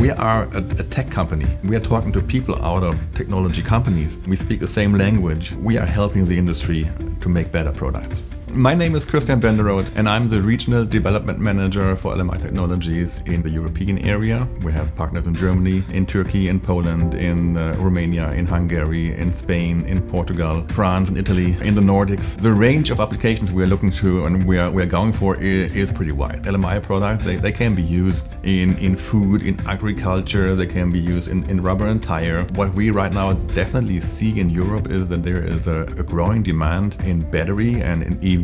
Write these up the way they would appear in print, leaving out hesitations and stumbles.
We are a tech company. We are talking to people out of technology companies. We speak the same language. We are helping the industry to make better products. My name is Benderoth, and I'm the Regional Development Manager for LMI Technologies in the European area. We have partners in Germany, in Turkey, in Poland, in Romania, in Hungary, in Spain, in Portugal, France, and Italy, in the Nordics. The range of applications we are looking to and we are going for is pretty wide. LMI products, they can be used in food, in agriculture, they can be used in rubber and tire. What we right now definitely see in Europe is that there is a growing demand in battery and in EV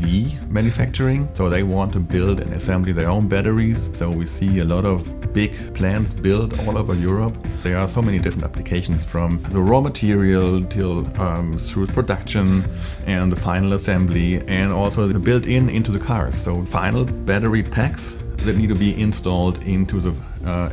manufacturing. So they want to build and assemble their own batteries. So we see a lot of big plants built all over Europe. There are so many different applications, from the raw material till through production and the final assembly, and also the built-in into the cars. So final battery packs that need to be installed into the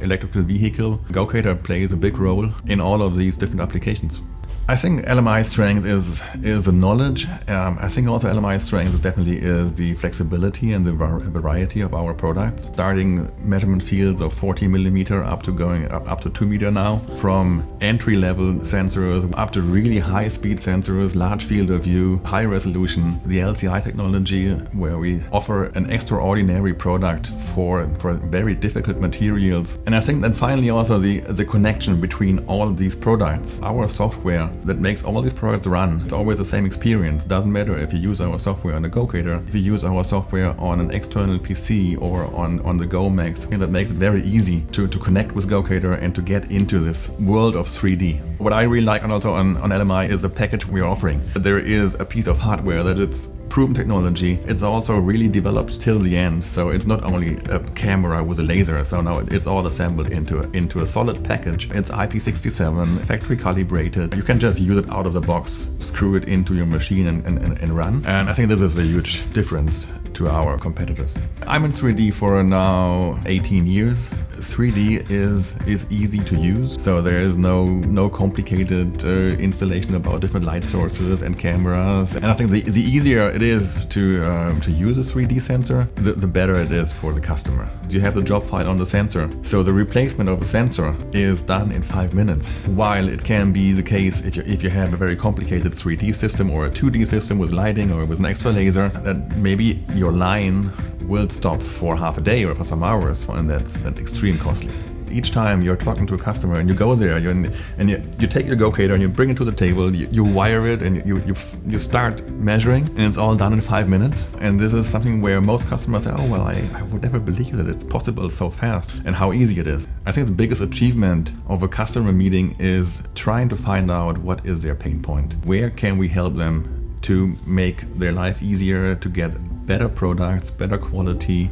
electrical vehicle. Gocator plays a big role in all of these different applications. I think LMI's strength is the knowledge. I think also LMI's strength definitely is the flexibility and the variety of our products. Starting measurement fields of 40 millimeter up to going up to 2 meter now. From entry-level sensors up to really high-speed sensors, large field of view, high resolution. The LMI technology, where we offer an extraordinary product for very difficult materials. And I think that finally also the connection between all of these products. Our software that makes all these products run. It's always the same experience. Doesn't matter if you use our software on the Gocator, if you use our software on an external PC or on the GoMax. And that makes it very easy to connect with Gocator and to get into this world of 3D. What I really like, and also on LMI, is the package we're offering. There is a piece of hardware that it's proven technology. It's also really developed till the end. So it's not only a camera with a laser. So now it's all assembled into a solid package. It's IP67, factory calibrated. You can just use it out of the box, screw it into your machine and run. And I think this is a huge difference to our competitors. I'm in 3D for now 18 years. 3D is easy to use, so there is no complicated installation about different light sources and cameras. And I think the easier it is to use a 3D sensor, the better it is for the customer. You have the job file on the sensor, so the replacement of a sensor is done in 5 minutes. While it can be the case if you have a very complicated 3D system or a 2D system with lighting or with an extra laser, that maybe your line will stop for half a day or for some hours, and that's extreme costly. Each time you're talking to a customer and you go there and you take your Gocator and you bring it to the table, you wire it and you start measuring, and it's all done in 5 minutes. And this is something where most customers say, oh well, I would never believe that it's possible so fast and how easy it is. I think the biggest achievement of a customer meeting is trying to find out what is their pain point. Where can we help them to make their life easier, to get better products, better quality,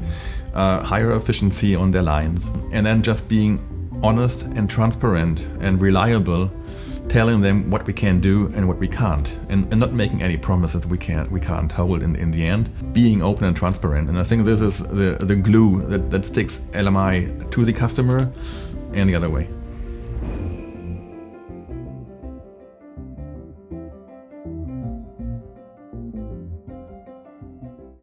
higher efficiency on their lines, and then just being honest and transparent and reliable, telling them what we can do and what we can't, and not making any promises we can't hold in the end. Being open and transparent, and I think this is the glue that sticks LMI to the customer and the other way.